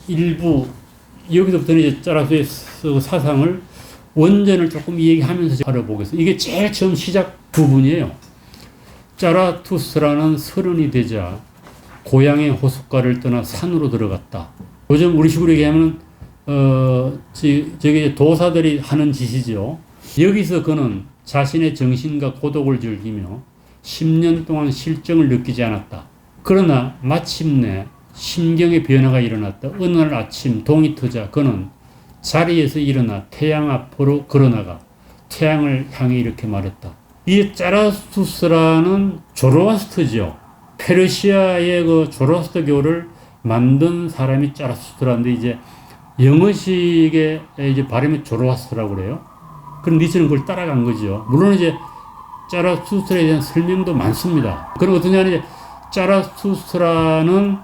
일부 여기서부터는 이제 짜라수의 사상을 원전을 조금 얘기하면서 알아보겠습니다. 이게 제일 처음 시작 부분이에요. 짜라투스라는 30이 되자 고향의 호숫가를 떠나 산으로 들어갔다. 요즘 우리 식으로 얘기하면 저게 도사들이 하는 짓이죠. 여기서 그는 자신의 정신과 고독을 즐기며 10년 동안 실정을 느끼지 않았다. 그러나 마침내 심경의 변화가 일어났다. 어느 날 아침 동이 트자 그는 자리에서 일어나 태양 앞으로 걸어나가 태양을 향해 이렇게 말했다. 이 짜라투스라는 조로아스터죠. 페르시아의 그 조로아스터교를 만든 사람이 짜라투스라는데 이제 영어식의 이제 발음이 조로아스터라고 그래요. 그럼 니체는 그걸 따라간 거죠. 물론 이제 짜라투스트라에 대한 설명도 많습니다. 그럼 어떠냐, 이제 짜라투스트라는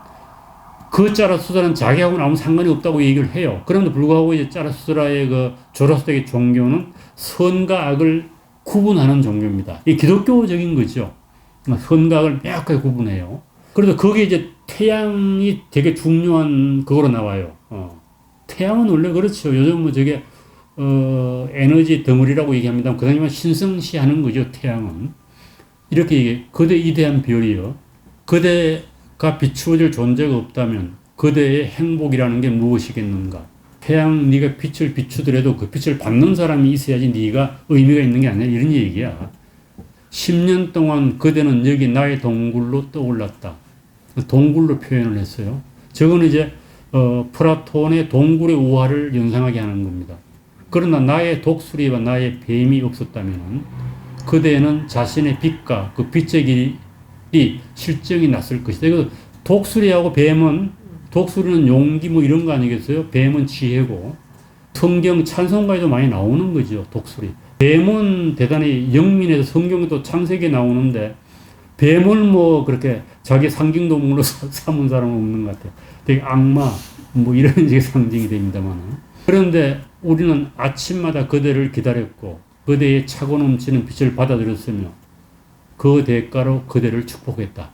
그 짜라투스트라는 자기하고는 아무 상관이 없다고 얘기를 해요. 그럼에도 불구하고 이제 짜라투스트라의 그 조로아스터의 종교는 선과 악을 구분하는 종교입니다. 이 기독교적인 거죠. 선과 악을 명확하게 구분해요. 그래서 거기에 이제 태양이 되게 중요한 그거로 나와요. 태양은 원래 그렇죠. 요즘 뭐 저게 에너지 덩어리라고 얘기합니다. 그다음에 신성시하는 거죠. 태양은 이렇게 거대이대한 별이요. 그대가 비추어질 존재가 없다면 그대의 행복이라는 게 무엇이겠는가? 태양 네가 빛을 비추더라도 그 빛을 받는 사람이 있어야지 네가 의미가 있는 게 아니라 이런 얘기야. 10년 동안 그대는 여기 나의 동굴로 떠올랐다. 동굴로 표현을 했어요. 저거는 이제 플라톤의 동굴의 우화를 연상하게 하는 겁니다. 그러나 나의 독수리와 나의 뱀이 없었다면 그대는 자신의 빛과 그 빛의 길이 실정이 났을 것이다. 이거 독수리하고 뱀은, 독수리는 용기 뭐 이런 거 아니겠어요? 뱀은 지혜고, 성경 찬송가에도 많이 나오는 거죠. 독수리. 뱀은 대단히 영민해서 성경에도 창세기에 나오는데 뱀을 뭐 그렇게 자기 상징동물로 삼은 사람은 없는 것 같아요. 되게 악마 뭐 이런 식의 상징이 됩니다만, 그런데 우리는 아침마다 그대를 기다렸고 그대의 차고 넘치는 빛을 받아들였으며 그 대가로 그대를 축복했다.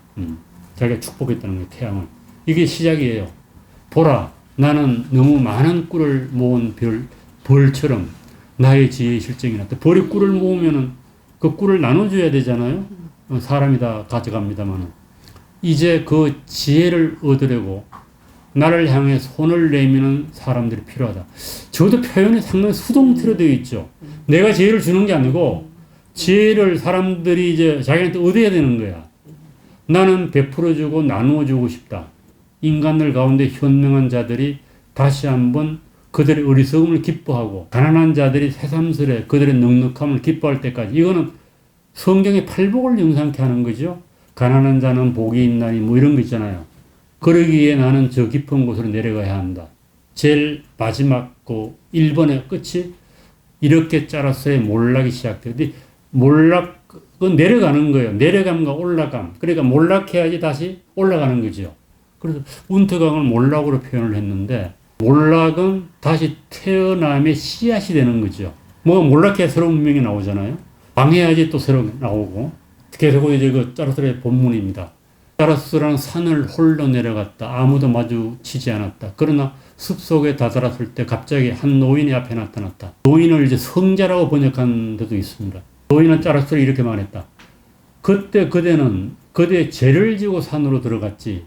자기가 축복했다는 거예요. 태양을. 이게 시작이에요. 보라, 나는 너무 많은 꿀을 모은 벌처럼 나의 지혜의 실정이 났다. 벌이 꿀을 모으면은 그 꿀을 나눠줘야 되잖아요. 사람이 다 가져갑니다만은. 이제 그 지혜를 얻으려고 나를 향해 손을 내미는 사람들이 필요하다. 저도 표현이 상당히 수동태로 되어 있죠. 내가 지혜를 주는 게 아니고 지혜를 사람들이 이제 자기한테 얻어야 되는 거야. 나는 베풀어주고 나누어주고 싶다. 인간들 가운데 현명한 자들이 다시 한번 그들의 어리석음을 기뻐하고 가난한 자들이 새삼스레 그들의 넉넉함을 기뻐할 때까지. 이거는 성경의 팔복을 영상케 하는 거죠. 가난한 자는 복이 있나니 뭐 이런 거 있잖아요. 그러기에 나는 저 깊은 곳으로 내려가야 한다. 제일 마지막 그 1번의 끝이 이렇게 짜라서의 몰락이 시작돼요. 몰락은 내려가는 거예요. 내려감과 올라감. 그러니까 몰락해야지 다시 올라가는 거죠. 그래서 운터강을 몰락으로 표현을 했는데, 몰락은 다시 태어남의 씨앗이 되는 거죠. 뭐 몰락해야 새로운 문명이 나오잖아요. 방해야지 또 새로 나오고. 계속 이제 그 짜라스의 본문입니다. 짜라스라는 산을 홀로 내려갔다. 아무도 마주치지 않았다. 그러나 숲속에 다다랐을 때 갑자기 한 노인이 앞에 나타났다. 노인을 이제 성자라고 번역한 데도 있습니다. 노인은 짜라스를 이렇게 말했다. 그때 그대는 그대의 죄를 지고 산으로 들어갔지.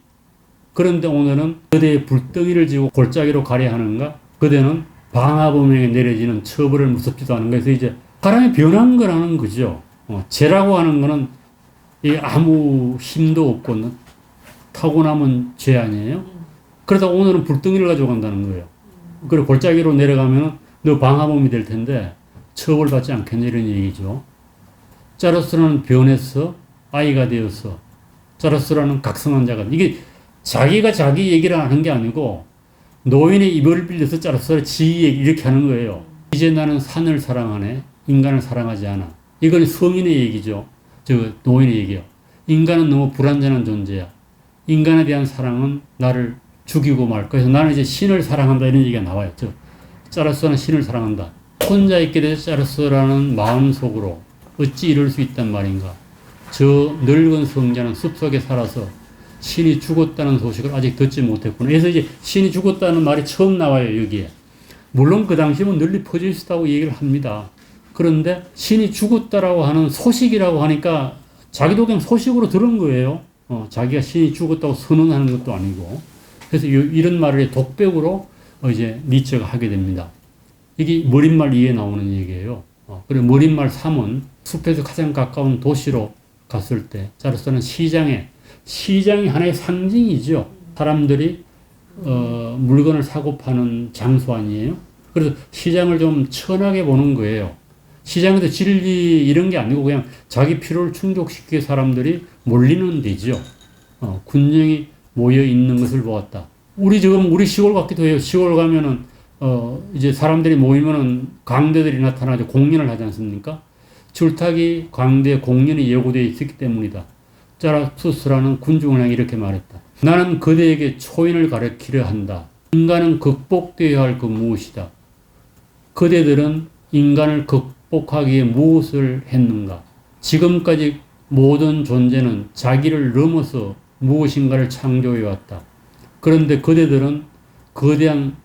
그런데 오늘은 그대의 불덩이를 지고 골짜기로 가려 하는가? 그대는 방화범에게 내려지는 처벌을 무섭지도 않은 거에서 이제 사람이 변한 거라는 거죠. 죄라고 하는 거는 아무 힘도 없고 타고남은 죄 아니에요? 그러다 오늘은 불덩이를 가지고 간다는 거예요. 그리고 골짜기로 내려가면 너 방화범이 될 텐데 처벌받지 않겠냐 이런 얘기죠. 짜라스라는 변해서 아이가 되어서, 짜라스라는 각성한 자가, 이게 자기가 자기 얘기를 하는 게 아니고 노인의 입을 빌려서 짜라스를 지 얘기 이렇게 하는 거예요. 이제 나는 산을 사랑하네. 인간을 사랑하지 않아. 이건 성인의 얘기죠. 저 노인의 얘기요. 인간은 너무 불완전한 존재야. 인간에 대한 사랑은 나를 죽이고 말 거야. 그래서 나는 이제 신을 사랑한다 이런 얘기가 나와요. 짜라스는 신을 사랑한다. 혼자 있게 돼서 짜라스라는 마음속으로 어찌 이럴 수 있단 말인가. 저 늙은 성자는 숲속에 살아서 신이 죽었다는 소식을 아직 듣지 못했구나. 그래서 이제 신이 죽었다는 말이 처음 나와요, 여기에. 물론 그 당시면 널리 퍼져 있었다고 얘기를 합니다. 그런데 신이 죽었다라고 하는 소식이라고 하니까 자기도 그냥 소식으로 들은 거예요. 자기가 신이 죽었다고 선언하는 것도 아니고. 그래서 이런 말을 독백으로 이제 니체가 하게 됩니다. 이게 머릿말 2에 나오는 얘기예요. 그리고 머릿말 3은 숲에서 가장 가까운 도시로 갔을 때 자로서는 시장이 하나의 상징이죠. 사람들이 물건을 사고 파는 장소 아니에요. 그래서 시장을 좀 천하게 보는 거예요. 시장에서 진리 이런 게 아니고 그냥 자기 필요를 충족시키게 사람들이 몰리는 데죠. 군정이 모여 있는 것을 보았다. 우리 시골 같기도 해요. 시골 가면은 이제 사람들이 모이면은 광대들이 나타나죠. 공연을 하지 않습니까? 줄타기 광대 공연이 예고되어 있었기 때문이다. 자라투스라는 군중을 향해 이렇게 말했다. 나는 그대에게 초인을 가르치려 한다. 인간은 극복되어야 할 그 무엇이다. 그대들은 인간을 극복하기 위해 무엇을 했는가? 지금까지 모든 존재는 자기를 넘어서 무엇인가를 창조해왔다. 그런데 그대들은 거대한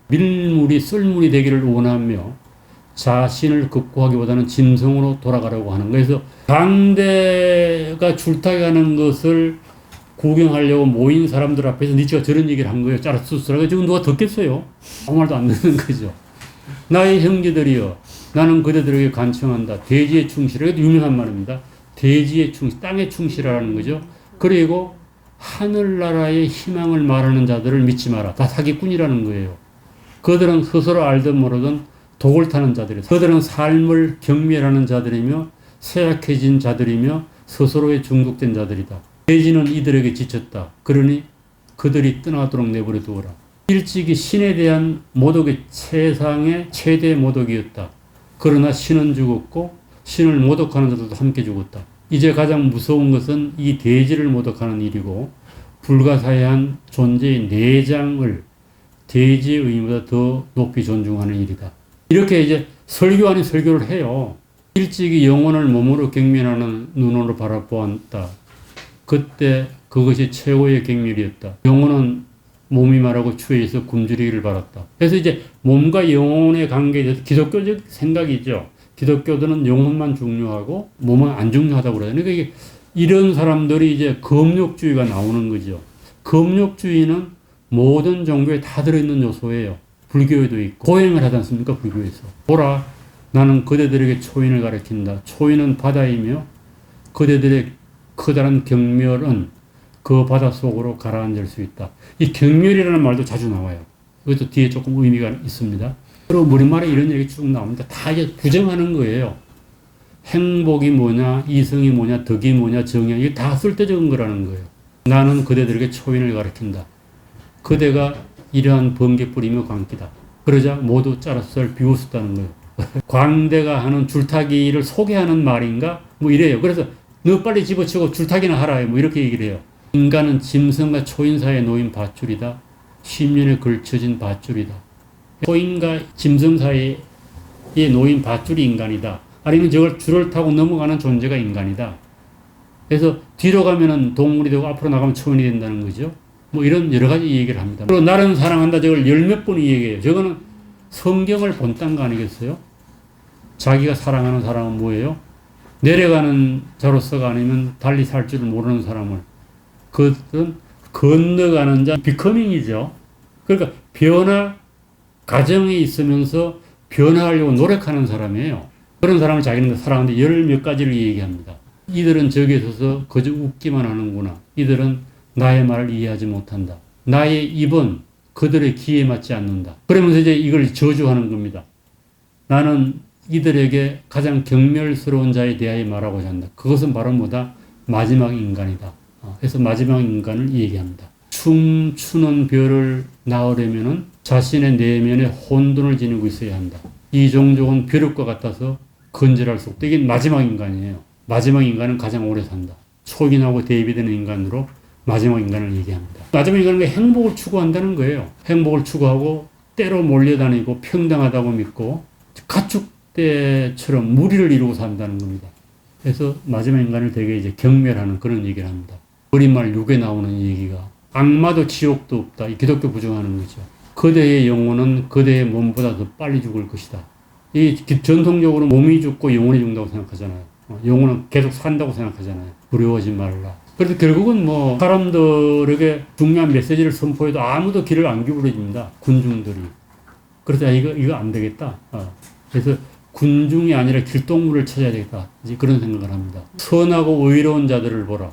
쓸물이 되기를 원하며 자신을 극복하기보다는 짐승으로 돌아가려고 하는 거예요. 그래서 강대가 줄타기 하는 것을 구경하려고 모인 사람들 앞에서 니체가 저런 얘기를 한 거예요. 짜라투스라고. 지금 누가 듣겠어요? 아무 말도 안 듣는 거죠. 나의 형제들이여, 나는 그대들에게 간청한다. 대지에 충실해. 이것도 유명한 말입니다. 대지에 충실, 땅에 충실하라는 거죠. 그리고 하늘나라의 희망을 말하는 자들을 믿지 마라. 다 사기꾼이라는 거예요. 그들은 스스로 알든 모르든 독을 타는 자들이다. 그들은 삶을 경멸하는 자들이며 쇠약해진 자들이며 스스로에 중독된 자들이다. 대지는 이들에게 지쳤다. 그러니 그들이 떠나도록 내버려 두어라. 일찍이 신에 대한 모독이 세상의 최대 모독이었다. 그러나 신은 죽었고 신을 모독하는 자들도 함께 죽었다. 이제 가장 무서운 것은 이 대지를 모독하는 일이고 불가사의한 존재의 내장을 대지의 의미보다 더 높이 존중하는 일이다. 이렇게 이제 설교 아닌 설교를 해요. 일찍이 영혼을 몸으로 경멸하는 눈으로 바라보았다. 그때 그것이 최고의 경멸이었다. 영혼은 몸이 말하고 추해서 굶주리기를 바랐다. 그래서 이제 몸과 영혼의 관계에 대해서 기독교적 생각이죠. 기독교들은 영혼만 중요하고 몸은 안 중요하다고 그래요. 그러니까 이게 이런 사람들이 이제 금욕주의가 나오는 거죠. 금욕주의는 모든 종교에 다 들어있는 요소예요. 불교에도 있고 고행을 하지 않습니까? 불교에서. 보라, 나는 그대들에게 초인을 가르친다. 초인은 바다이며 그대들의 커다란 경멸은 그 바다 속으로 가라앉을 수 있다. 이 경멸이라는 말도 자주 나와요. 이것도 뒤에 조금 의미가 있습니다. 그리고 머릿말에 이런 얘기 쭉 나옵니다. 다 이제 부정하는 거예요. 행복이 뭐냐, 이성이 뭐냐, 덕이 뭐냐, 정의, 이게 다 쓸데적인 거라는 거예요. 나는 그대들에게 초인을 가르친다. 그대가 이러한 번개뿌리며 광기다. 그러자 모두 짜라스를 비웃었다는 거예요. 광대가 하는 줄타기를 소개하는 말인가? 뭐 이래요. 그래서 너 빨리 집어치고 줄타기나 하라. 뭐 이렇게 얘기를 해요. 인간은 짐승과 초인 사이에 놓인 밧줄이다. 10년에 걸쳐진 밧줄이다. 초인과 짐승 사이에 놓인 밧줄이 인간이다. 아니면 저걸 줄을 타고 넘어가는 존재가 인간이다. 그래서 뒤로 가면은 동물이 되고 앞으로 나가면 초인이 된다는 거죠. 뭐 이런 여러 가지 얘기를 합니다. 그리고 나는 사랑한다. 저걸 10몇 번이 얘기해요. 저거는 성경을 본딴 거 아니겠어요? 자기가 사랑하는 사람은 뭐예요? 내려가는 자로서가 아니면 달리 살 줄을 모르는 사람을. 그것은 건너가는 자, 비커밍이죠. 그러니까 가정에 있으면서 변화하려고 노력하는 사람이에요. 그런 사람을 자기는 사랑하는데 열 몇 가지를 얘기합니다. 이들은 저기에 서서 그저 웃기만 하는구나. 이들은 나의 말을 이해하지 못한다. 나의 입은 그들의 귀에 맞지 않는다. 그러면서 이제 이걸 저주하는 겁니다. 나는 이들에게 가장 경멸스러운 자에 대하여 말하고자 한다. 그것은 바로 뭐다? 마지막 인간이다. 그래서 마지막 인간을 얘기합니다. 춤추는 별을 낳으려면 자신의 내면에 혼돈을 지니고 있어야 한다. 이 종족은 벼룩과 같아서 건절할 수 없다. 이게 마지막 인간이에요. 마지막 인간은 가장 오래 산다. 초인하고 대비되는 인간으로 마지막 인간을 얘기합니다. 마지막 인간은 행복을 추구한다는 거예요. 행복을 추구하고 때로 몰려다니고 평등하다고 믿고 가축대처럼 무리를 이루고 산다는 겁니다. 그래서 마지막 인간을 되게 이제 경멸하는 그런 얘기를 합니다. 어린말 6에 나오는 얘기가 악마도 지옥도 없다. 이 기독교 부정하는 거죠. 그대의 영혼은 그대의 몸보다 더 빨리 죽을 것이다. 이 전통적으로 몸이 죽고 영혼이 죽는다고 생각하잖아요. 영혼은 계속 산다고 생각하잖아요. 두려워하지 말라. 그래서 결국은 뭐 사람들에게 중요한 메시지를 선포해도 아무도 귀를 안 기울여줍니다. 군중들이. 그래서 이거 안 되겠다. 그래서 군중이 아니라 길동무를 찾아야 되겠다. 이제 그런 생각을 합니다. 선하고 의로운 자들을 보라.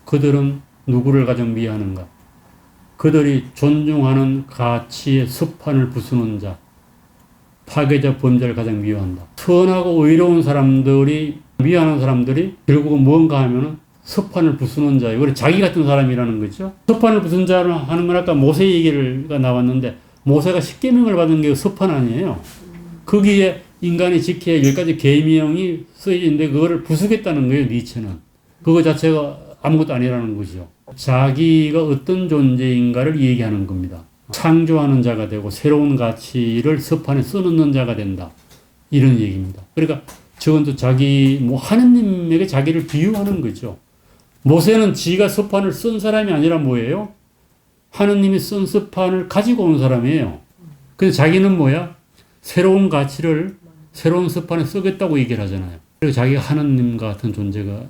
그들은 누구를 가장 미워하는가? 그들이 존중하는 가치의 습판을 부수는 자, 파괴자 범죄를 가장 미워한다. 선하고 의로운 사람들이 미워하는 사람들이 결국은 뭔가 하면은 습판을 부수는 자예요. 그래 자기 같은 사람이라는 거죠. 습판을 부수는 자를 하는 건 아까 모세 얘기가 나왔는데 모세가 십계명을 받은 게 습판 아니에요. 거기에 인간이 지켜야 10가지 계명이 쓰여져 있는데 그거를 부수겠다는 거예요. 니체는. 그거 자체가 아무것도 아니라는 거죠. 자기가 어떤 존재인가를 얘기하는 겁니다. 창조하는 자가 되고 새로운 가치를 습판에 써놓는 자가 된다. 이런 얘기입니다. 그러니까 저건 또 하느님에게 자기를 비유하는 거죠. 모세는 지가 습판을 쓴 사람이 아니라 뭐예요? 하느님이 쓴 습판을 가지고 온 사람이에요. 근데 자기는 뭐야? 새로운 가치를 새로운 습판에 쓰겠다고 얘기를 하잖아요. 그리고 자기가 하느님과 같은 존재로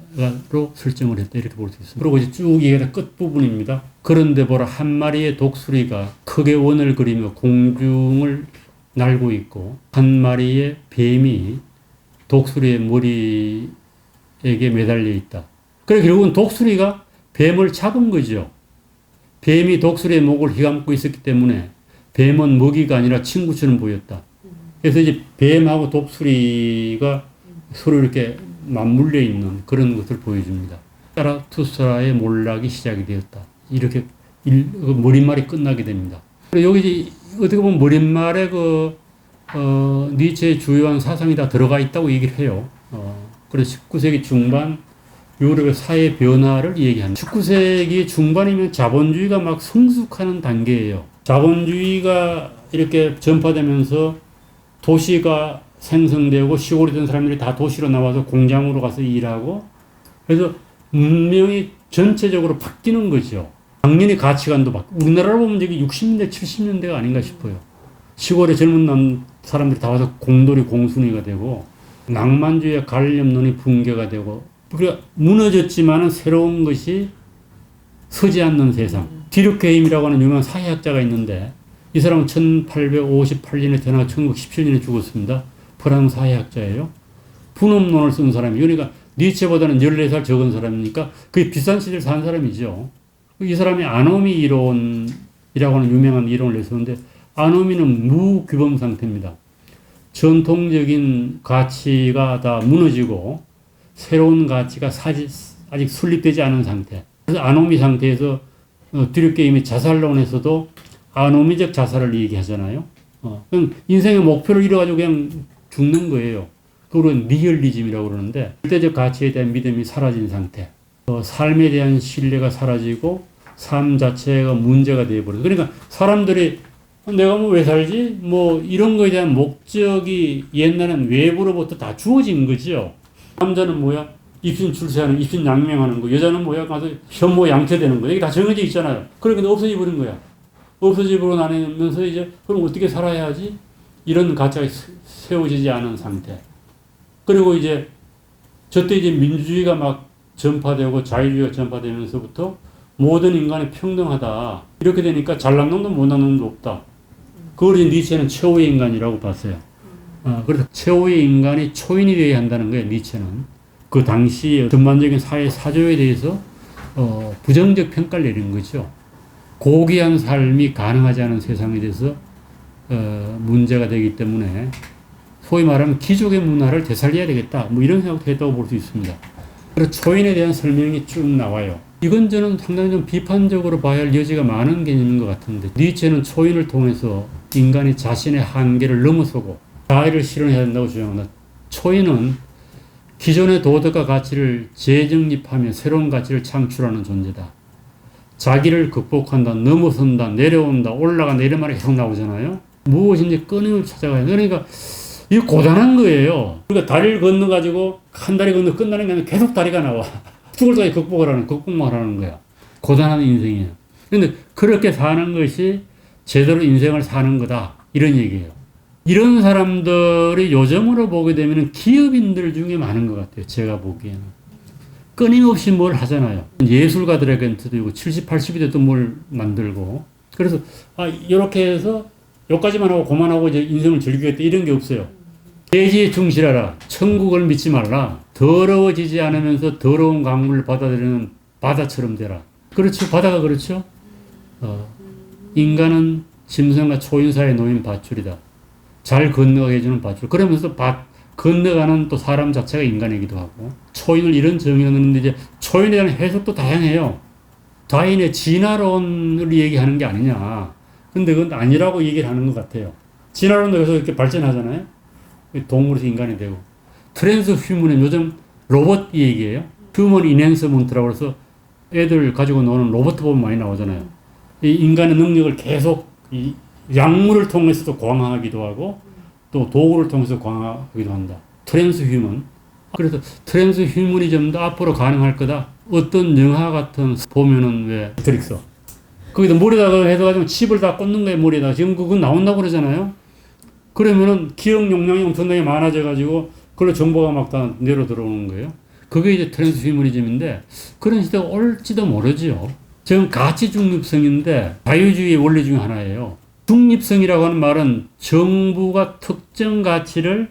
설정을 했다. 이렇게 볼 수 있습니다. 그리고 이제 쭉 얘기하다 끝부분입니다. 그런데 보라 한 마리의 독수리가 크게 원을 그리며 공중을 날고 있고 한 마리의 뱀이 독수리의 머리에게 매달려 있다. 그래 결국은 독수리가 뱀을 잡은 거죠. 뱀이 독수리의 목을 휘감고 있었기 때문에 뱀은 먹이가 아니라 친구처럼 보였다. 그래서 이제 뱀하고 독수리가 서로 이렇게 맞물려 있는 그런 것을 보여줍니다. 자라투스트라의 몰락이 시작이 되었다. 이렇게 머릿말이 끝나게 됩니다. 여기 이제 어떻게 보면 머릿말에 니체의 주요한 사상이 다 들어가 있다고 얘기를 해요. 그래서 19세기 중반 유럽의 사회 변화를 얘기합니다. 19세기 중반이면 자본주의가 막 성숙하는 단계예요. 자본주의가 이렇게 전파되면서 도시가 생성되고 시골에 있던 사람들이 다 도시로 나와서 공장으로 가서 일하고 그래서 문명이 전체적으로 바뀌는 거죠. 당연히 가치관도 바뀌고 우리나라로 보면 이게 60년대 70년대가 아닌가 싶어요. 시골에 젊은 사람들이 다 와서 공돌이 공순이가 되고 낭만주의의 관념론이 붕괴가 되고 그러니까 무너졌지만은 새로운 것이 서지 않는 세상. 디르케임이라고 하는 유명한 사회학자가 있는데 이 사람은 1858년에 태어나 1917년에 죽었습니다. 프랑스 사회학자예요. 분업론을 쓴 사람이에요. 그러니까 니체보다는 14살 적은 사람이니까 그게 비싼 시대를 산 사람이죠. 이 사람이 아노미 이론이라고 하는 유명한 이론을 냈었는데 아노미는 무규범 상태입니다. 전통적인 가치가 다 무너지고 새로운 가치가 아직 설립되지 않은 상태. 그래서 아노미 상태에서 디르케임의 자살론에서도 아노미적 자살을 얘기하잖아요. 그냥 인생의 목표를 잃어가지고 그냥 죽는 거예요. 그걸 니힐리즘이라고 그러는데 절대적 가치에 대한 믿음이 사라진 상태. 삶에 대한 신뢰가 사라지고 삶 자체가 문제가 되어버려요. 그러니까 사람들이 내가 뭐 왜 살지? 뭐 이런 거에 대한 목적이 옛날엔 외부로부터 다 주어진 거죠. 남자는 뭐야? 입신 출세하는, 입신 양명하는 거. 여자는 뭐야? 가서 현모 양태되는 거. 이게 다 정해져 있잖아요. 그러니까 없어져 버린 거야. 없어져 버리고 나면서 이제 그럼 어떻게 살아야 하지? 이런 가치가 세워지지 않은 상태. 그리고 이제 저때 이제 민주주의가 막 전파되고 자유주의가 전파되면서부터 모든 인간이 평등하다. 이렇게 되니까 잘난 놈도 못난 놈도 없다. 그걸 이제 니체는 최후의 인간이라고 봤어요. 그래서 최후의 인간이 초인이 되어야 한다는 거예요, 니체는. 그 당시 전반적인 사회 사조에 대해서 부정적 평가를 내린 거죠. 고귀한 삶이 가능하지 않은 세상에 대해서 문제가 되기 때문에 소위 말하면 귀족의 문화를 되살려야 되겠다. 뭐 이런 생각도 했다고 볼 수 있습니다. 그래서 초인에 대한 설명이 쭉 나와요. 이건 저는 상당히 좀 비판적으로 봐야 할 여지가 많은 개념인 것 같은데 니체는 초인을 통해서 인간이 자신의 한계를 넘어서고 자아를 실현해야 된다고 주장한다. 초인은 기존의 도덕과 가치를 재정립하며 새로운 가치를 창출하는 존재다. 자기를 극복한다, 넘어선다, 내려온다, 올라간다 이런 말이 계속 나오잖아요. 무엇인지 끊임없이 찾아가야 돼. 그러니까 이거 고단한 거예요. 그러니까 다리를 건너가지고 한 다리 건너 끝나는 게 아니라 계속 다리가 나와. 죽을 때까지 극복만 하는 거야. 고단한 인생이에요. 그런데 그렇게 사는 것이 제대로 인생을 사는 거다. 이런 얘기예요. 이런 사람들이 요즘으로 보게 되면 기업인들 중에 많은 것 같아요. 제가 보기에는. 끊임없이 뭘 하잖아요. 예술가들에게도 있고 70, 80이 돼도 뭘 만들고. 그래서 이렇게 해서 여기까지만 하고 그만하고 이제 인생을 즐기겠다 이런 게 없어요. 대지에 충실하라. 천국을 믿지 말라. 더러워지지 않으면서 더러운 강물을 받아들이는 바다처럼 되라. 그렇죠. 바다가 그렇죠. 인간은 짐승과 초인 사이에 놓인 밧줄이다. 잘 건너가게 해주는 밧줄. 그러면서 건너가는 또 사람 자체가 인간이기도 하고. 초인을 이런 정의를 넣는데 이제 초인에 대한 해석도 다양해요. 다인의 진화론을 얘기하는 게 아니냐. 근데 그건 아니라고 얘기를 하는 것 같아요. 진화론도 여기서 이렇게 발전하잖아요. 동물에서 인간이 되고. 트랜스 휴먼은 요즘 로봇 얘기예요. 휴먼 이넨서먼트라고 해서 애들 가지고 노는 로봇 보면 많이 나오잖아요. 이 인간의 능력을 계속 이 약물을 통해서도 강화하기도 하고 또 도구를 통해서 강화하기도 한다. 트랜스 휴먼. 그래서 트랜스 휴머니즘도 앞으로 가능할 거다. 어떤 영화 같은 보면은 왜 트릭서. 거기다 머리에다가 해서 칩을 다 꽂는 거예요, 머리에다가. 지금 그건 나온다고 그러잖아요. 그러면은 기억 용량이 엄청나게 많아져가지고 그걸로 정보가 막 다 내려 들어오는 거예요. 그게 이제 트랜스 휴머니즘인데 그런 시대가 올지도 모르죠. 지금 가치 중립성인데 자유주의의 원리 중에 하나예요. 중립성이라고 하는 말은 정부가 특정 가치를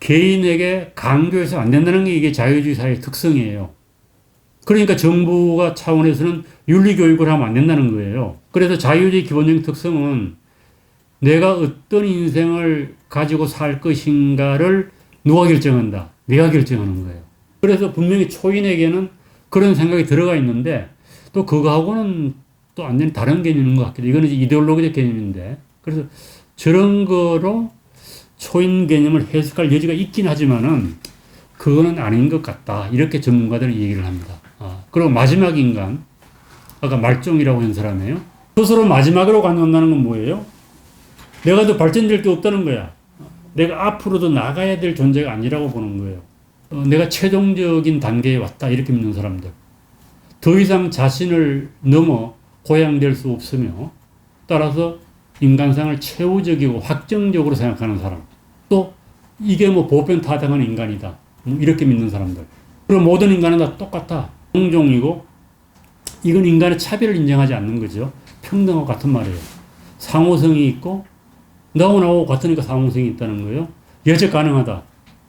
개인에게 강조해서 안 된다는 게 이게 자유주의 사회의 특성이에요. 그러니까 정부가 차원에서는 윤리교육을 하면 안 된다는 거예요. 그래서 자유주의 기본적인 특성은 내가 어떤 인생을 가지고 살 것인가를 누가 결정한다. 내가 결정하는 거예요. 그래서 분명히 초인에게는 그런 생각이 들어가 있는데 또 그거하고는 또 완전히 다른 개념인 것 같기도. 이거는 이제 이데올로기적 개념인데. 그래서 저런 거로 초인 개념을 해석할 여지가 있긴 하지만은 그거는 아닌 것 같다. 이렇게 전문가들은 얘기를 합니다. 그리고 마지막 인간. 아까 말종이라고 한 사람이에요. 스스로 마지막으로 간다는 건 뭐예요? 내가 더 발전될 게 없다는 거야. 내가 앞으로도 나가야 될 존재가 아니라고 보는 거예요. 내가 최종적인 단계에 왔다. 이렇게 믿는 사람들. 더 이상 자신을 넘어 고양될 수 없으며 따라서 인간상을 최우적이고 확정적으로 생각하는 사람. 또 이게 뭐 보편타당한 인간이다. 이렇게 믿는 사람들. 그럼 모든 인간은 다 똑같아. 동종이고 이건 인간의 차별을 인정하지 않는 거죠. 평등하고 같은 말이에요. 상호성이 있고 나하고 같으니까 상호성이 있다는 거예요. 예측 가능하다.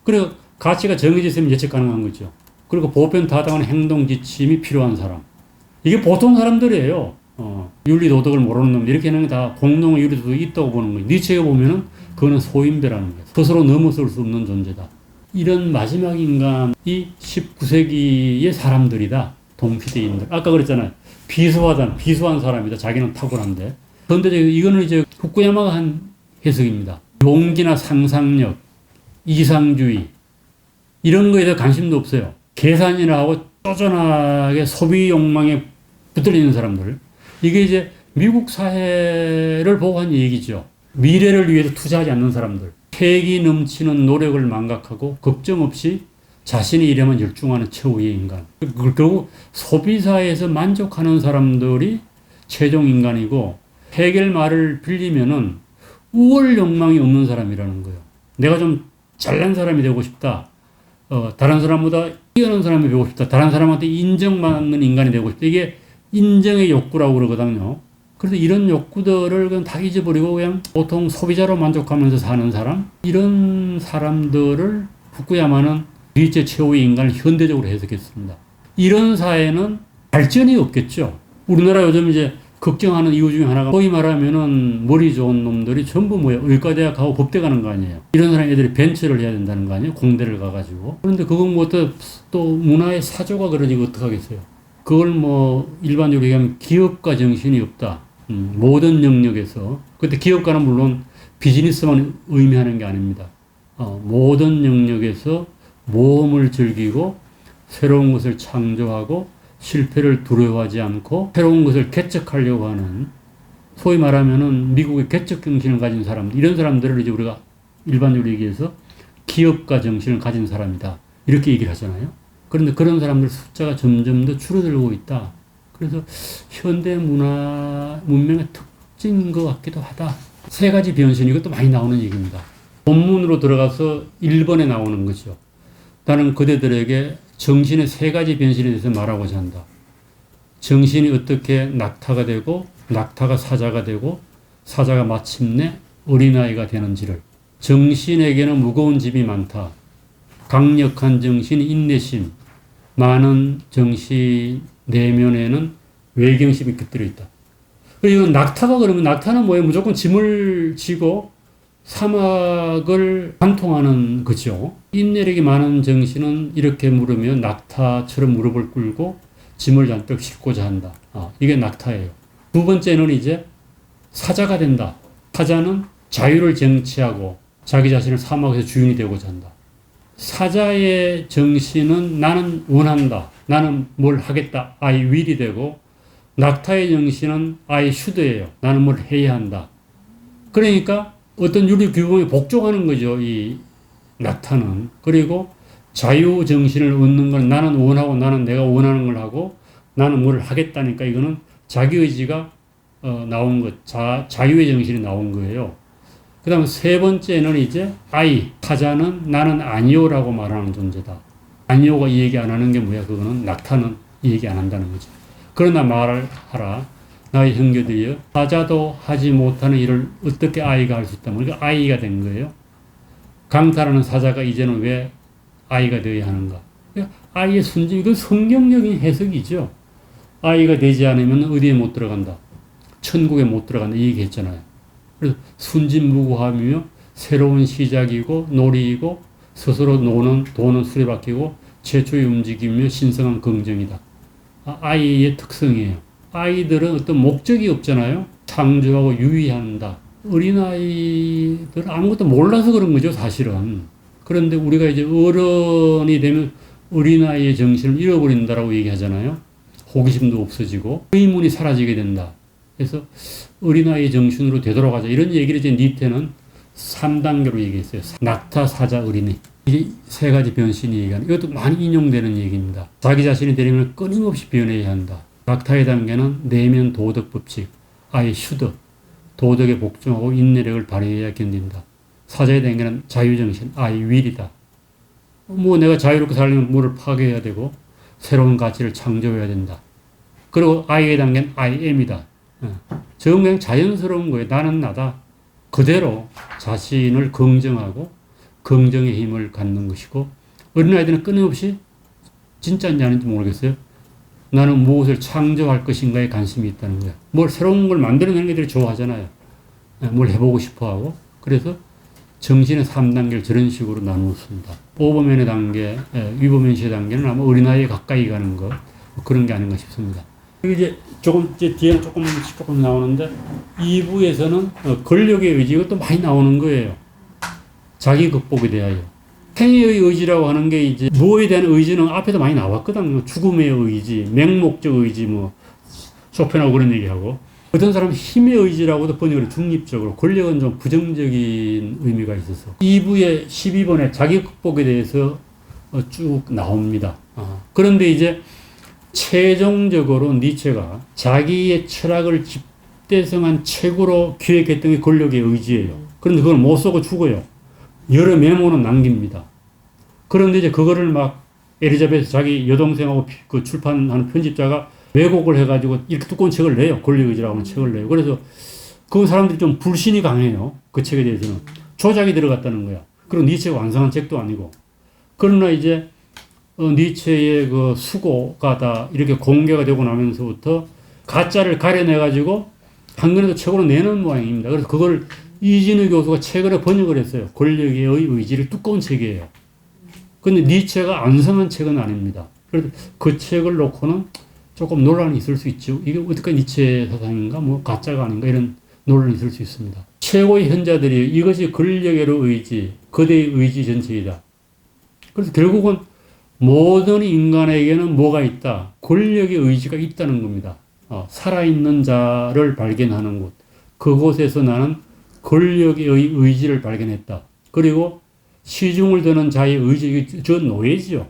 그리고 가치가 정해져 있으면 예측 가능한 거죠. 그리고 보편타당한 행동 지침이 필요한 사람. 이게 보통 사람들이에요. 윤리 도덕을 모르는 놈들 이렇게 하는 게 다 공동의 윤리 도덕이 있다고 보는 거예요. 니체에 보면은 그거는 소인배라는 거예요. 스스로 넘어설 수 없는 존재다. 이런 마지막 인간이 19세기의 사람들이다. 동시대인들. 아까 그랬잖아요. 비수한 사람이다. 자기는 탁월한데. 그런데 이거는 이제 후쿠야마가 한 해석입니다. 용기나 상상력, 이상주의 이런 거에 대해 관심도 없어요. 계산이나 하고 쪼잔하게 소비 욕망에 붙들려 있는 사람들. 이게 이제 미국 사회를 보고 한 얘기죠. 미래를 위해서 투자하지 않는 사람들. 패기 넘치는 노력을 망각하고 걱정 없이 자신의 일에만 열중하는 최후의 인간. 결국 소비사에서 만족하는 사람들이 최종 인간이고 해겔 말을 빌리면은 우월 욕망이 없는 사람이라는 거예요. 내가 좀 잘난 사람이 되고 싶다. 다른 사람보다 뛰어난 사람이 되고 싶다. 다른 사람한테 인정받는 인간이 되고 싶다. 이게 인정의 욕구라고 그러거든요. 그래서 이런 욕구들을 그냥 다 잊어버리고 그냥 보통 소비자로 만족하면서 사는 사람, 이런 사람들을 후쿠야마는 일제 최후의 인간을 현대적으로 해석했습니다. 이런 사회는 발전이 없겠죠. 우리나라 요즘 이제 걱정하는 이유 중에 하나가 소위 말하면은 머리 좋은 놈들이 전부 뭐야 의과대학 가고 법대 가는 거 아니에요. 이런 사람 애들이 벤처를 해야 된다는 거 아니에요. 공대를 가가지고. 그런데 그건 뭐 또 문화의 사조가 그러니까 어떡하겠어요. 그걸 뭐 일반적으로 얘기하면 기업가 정신이 없다. 모든 영역에서. 근데 기업가는 물론 비즈니스만 의미하는 게 아닙니다. 모든 영역에서 모험을 즐기고 새로운 것을 창조하고 실패를 두려워하지 않고 새로운 것을 개척하려고 하는 소위 말하면은 미국의 개척 정신을 가진 사람들, 이런 사람들을 이제 우리가 일반적으로 얘기해서 기업가 정신을 가진 사람이다. 이렇게 얘기를 하잖아요. 그런데 그런 사람들 숫자가 점점 더 줄어들고 있다. 그래서 현대 문명의 특징인 것 같기도 하다. 세 가지 변신, 이것도 많이 나오는 얘기입니다. 본문으로 들어가서 1번에 나오는 거죠. 나는 그대들에게 정신의 세 가지 변신에 대해서 말하고자 한다. 정신이 어떻게 낙타가 되고, 낙타가 사자가 되고, 사자가 마침내 어린아이가 되는지를. 정신에게는 무거운 짐이 많다. 강력한 정신, 인내심, 많은 정신 내면에는 외경심이 깃들어 있다. 이건 낙타가 그러면 낙타는 뭐예요? 무조건 짐을 지고 사막을 관통하는 거죠. 인내력이 많은 정신은 이렇게 물으면 낙타처럼 무릎을 꿇고 짐을 잔뜩 싣고자 한다. 이게 낙타예요. 두 번째는 이제 사자가 된다. 사자는 자유를 쟁취하고 자기 자신을 사막에서 주인이 되고자 한다. 사자의 정신은 나는 원한다. 나는 뭘 하겠다. I will이 되고, 낙타의 정신은 I should예요. 나는 뭘 해야 한다. 그러니까 어떤 윤리 규범에 복종하는 거죠. 이 낙타는. 그리고 자유 정신을 얻는 건 나는 원하고 나는 내가 원하는 걸 하고 나는 뭘 하겠다니까 이거는 자기 의지가 나온 것, 자유의 정신이 나온 거예요. 그 다음 세 번째는 이제 I, 사자는 나는 아니오라고 말하는 존재다. 아니오가 이 얘기 안 하는 게 뭐야? 그거는 낙타는 이 얘기 안 한다는 거죠. 그러나 말하라. 나의 형제들이여, 사자도 하지 못하는 일을 어떻게 아이가 할 수 있다. 그러니까 아이가 된 거예요. 강탈하는 사자가 이제는 왜 아이가 되어야 하는가? 그러니까 아이의 순종, 이건 성경적인 해석이죠. 아이가 되지 않으면 어디에 못 들어간다. 천국에 못 들어간다. 이 얘기 했잖아요. 그래서 순진무구하며 새로운 시작이고 놀이이고 스스로 도는 수레바퀴고 최초의 움직이며 신성한 긍정이다. 아이의 특성이에요. 아이들은 어떤 목적이 없잖아요. 창조하고 유의한다. 어린아이들은 아무것도 몰라서 그런 거죠, 사실은. 그런데 우리가 이제 어른이 되면 어린아이의 정신을 잃어버린다라고 얘기하잖아요. 호기심도 없어지고 의문이 사라지게 된다. 그래서 어린아이의 정신으로 되돌아가자. 이런 얘기를 이제 니테는 3단계로 얘기했어요. 낙타, 사자, 어린이. 이 세 가지 변신이 얘기하는, 이것도 많이 인용되는 얘기입니다. 자기 자신이 되려면 끊임없이 변해야 한다. 낙타의 단계는 내면 도덕 법칙, I should, 도덕에 복종하고 인내력을 발휘해야 견딘다. 사자의 단계는 자유정신, I will이다. 내가 자유롭게 살려면 뭐를 파괴해야 되고 새로운 가치를 창조해야 된다. 그리고 I의 단계는 I am이다. 저건 그냥 자연스러운 거예요. 나는 나다. 그대로 자신을 긍정하고 긍정의 힘을 갖는 것이고, 어린아이들은 끊임없이 진짜인지 아닌지 모르겠어요. 나는 무엇을 창조할 것인가에 관심이 있다는 거야. 뭘 새로운 걸 만들어내는 애들이 좋아하잖아요. 뭘 해보고 싶어 하고. 그래서 정신의 3단계를 저런 식으로 나누었습니다. 오버맨의 단계, 위버맨시의 단계는 아마 어린아이에 가까이 가는 것, 그런 게 아닌가 싶습니다. 이제 뒤에는 조금 나오는데, 2부에서는 권력의 의지, 이것도 많이 나오는 거예요. 자기 극복에 대하여. 행위의 의지라고 하는 게 이제 무엇에 대한 의지는 앞에도 많이 나왔거든. 죽음의 의지, 맹목적 의지, 쇼펜하고 그런 얘기하고. 어떤 사람은 힘의 의지라고도 번역을 중립적으로, 권력은 좀 부정적인 의미가 있어서. 2부의 12번에 자기 극복에 대해서 쭉 나옵니다. 그런데 이제 최종적으로 니체가 자기의 철학을 집대성한 책으로 기획했던 게 권력의 의지예요. 그런데 그걸 못 쓰고 죽어요. 여러 메모는 남깁니다. 그런데 이제 그거를 막 엘리자베스 자기 여동생하고 그 출판하는 편집자가 왜곡을 해가지고 이렇게 두꺼운 책을 내요. 권력의지라고 하는 책을 내요. 그래서 그 사람들이 좀 불신이 강해요. 그 책에 대해서는. 조작이 들어갔다는 거야. 그리고 니체가 완성한 책도 아니고. 그러나 이제 니체의 그 수고가 다 이렇게 공개가 되고 나면서부터 가짜를 가려내가지고 한 권에도 책으로 내는 모양입니다. 그래서 그걸 이진우 교수가 책으로 번역을 했어요. 권력의 의지를, 두꺼운 책이에요. 근데 니체가 완성한 책은 아닙니다. 그래서 그 책을 놓고는 조금 논란이 있을 수 있죠. 이게 어떻게 니체 사상인가, 가짜가 아닌가, 이런 논란이 있을 수 있습니다. 최고의 현자들이 이것이 권력의 의지, 거대의 의지 전체이다. 그래서 결국은 모든 인간에게는 뭐가 있다? 권력의 의지가 있다는 겁니다. 살아있는 자를 발견하는 곳. 그곳에서 나는 권력의 의지를 발견했다. 그리고 시중을 드는 자의 의지, 저 노예지요.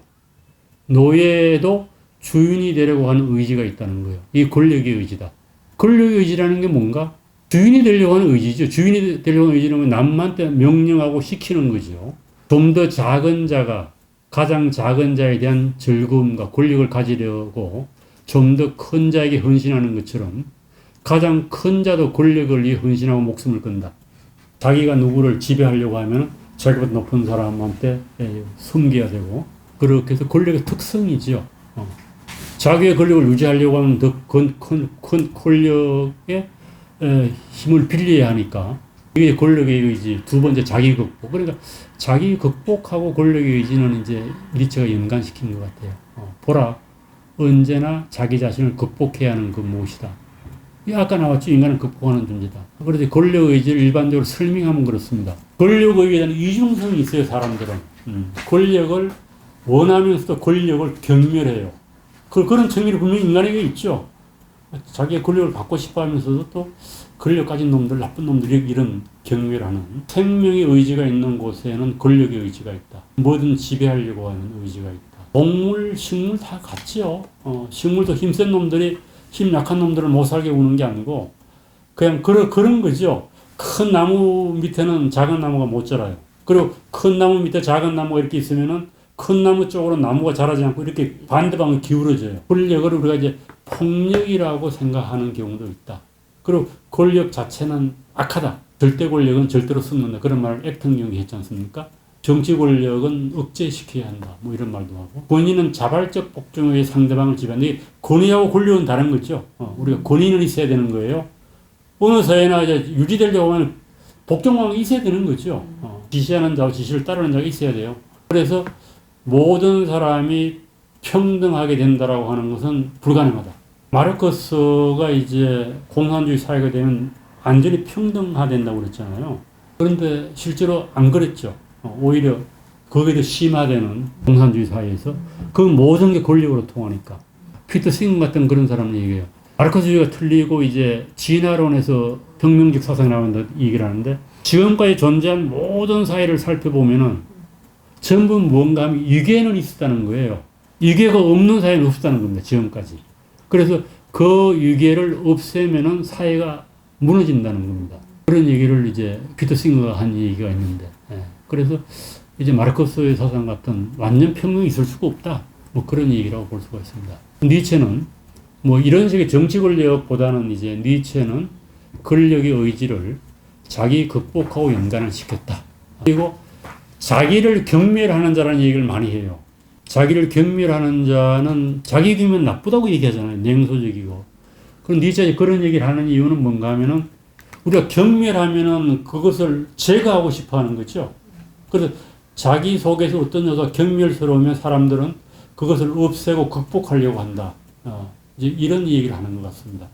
노예도 주인이 되려고 하는 의지가 있다는 거예요. 이 권력의 의지다. 권력의 의지라는 게 뭔가? 주인이 되려고 하는 의지죠. 주인이 되려고 하는 의지는 남한테 명령하고 시키는 거죠. 좀 더 작은 자가 가장 작은 자에 대한 즐거움과 권력을 가지려고 좀 더 큰 자에게 헌신하는 것처럼 가장 큰 자도 권력을 위해 헌신하고 목숨을 건다. 자기가 누구를 지배하려고 하면 자기보다 높은 사람한테 숨겨야 되고, 그렇게 해서 권력의 특성이죠. 자기의 권력을 유지하려고 하면 더 큰 권력의 힘을 빌려야 하니까, 이게 권력의 의지. 두 번째, 자기 극복. 그러니까 자기 극복하고 권력의 의지는 이제 니체가 연관시킨 것 같아요. 보라, 언제나 자기 자신을 극복해야 하는 그 무엇이다. 아까 나왔죠. 인간은 극복하는 존재다. 그래서 권력 의지를 일반적으로 설명하면 그렇습니다. 권력 의지에 대한 이중성이 있어요, 사람들은. 권력을 원하면서도 권력을 경멸해요. 그런 측면이 분명히 인간에게 있죠. 자기의 권력을 받고 싶어 하면서도 또 권력 가진 놈들, 나쁜 놈들이 이런 경멸하는. 생명의 의지가 있는 곳에는 권력의 의지가 있다. 뭐든 지배하려고 하는 의지가 있다. 동물, 식물 다 같죠. 식물도 힘센 놈들이 힘 약한 놈들을 못 살게 우는 게 아니고, 그냥 그런 거죠. 큰 나무 밑에는 작은 나무가 못 자라요. 그리고 큰 나무 밑에 작은 나무가 이렇게 있으면은 큰 나무 쪽으로 나무가 자라지 않고 이렇게 반대방으로 기울어져요. 권력을 우리가 이제 폭력이라고 생각하는 경우도 있다. 그리고 권력 자체는 악하다. 절대 권력은 절대로 쓰는다. 그런 말을 액통령이 했지 않습니까? 정치 권력은 억제시켜야 한다. 뭐 이런 말도 하고. 권위는 자발적 복종에 의해 상대방을 지배하는데, 권위하고 권력은 다른 거죠. 우리가 권위는 있어야 되는 거예요. 어느 사회나 이제 유지되려고 하면 복종관계가 있어야 되는 거죠. 지시하는 자와 지시를 따르는 자가 있어야 돼요. 그래서 모든 사람이 평등하게 된다라고 하는 것은 불가능하다. 마르크스가 이제 공산주의 사회가 되면 완전히 평등화된다고 그랬잖아요. 그런데 실제로 안 그랬죠. 오히려 거기에 더 심화되는 공산주의 사회에서 그 모든 게 권력으로 통하니까. 피터 싱 같은 그런 사람은 얘기해요. 마르크스주의가 틀리고 이제 진화론에서 혁명적 사상이 나온다 얘기를 하는데, 지금까지 존재한 모든 사회를 살펴보면은 전부 뭔가 하면 유괴는 있었다는 거예요. 유괴가 없는 사회는 없었다는 겁니다. 지금까지. 그래서 그 유괴를 없애면은 사회가 무너진다는 겁니다. 그런 얘기를 이제 피터 싱어가 한 얘기가 있는데, 그래서 이제 마르크스의 사상 같은 완전 평등이 있을 수가 없다. 뭐 그런 얘기라고 볼 수가 있습니다. 니체는 뭐 이런 식의 정치 권력보다는 이제 니체는 권력의 의지를 자기 극복하고 연관을 시켰다. 그리고 자기를 경멸하는 자라는 얘기를 많이 해요. 자기를 경멸하는 자는 자기 기면 나쁘다고 얘기하잖아요. 냉소적이고. 그럼 니체가 그런 얘기를 하는 이유는 뭔가 하면은, 우리가 경멸하면은 그것을 제거하고 싶어 하는 거죠. 그래서 자기 속에서 어떤 요소가 경멸스러우면 사람들은 그것을 없애고 극복하려고 한다. 이제 이런 얘기를 하는 것 같습니다.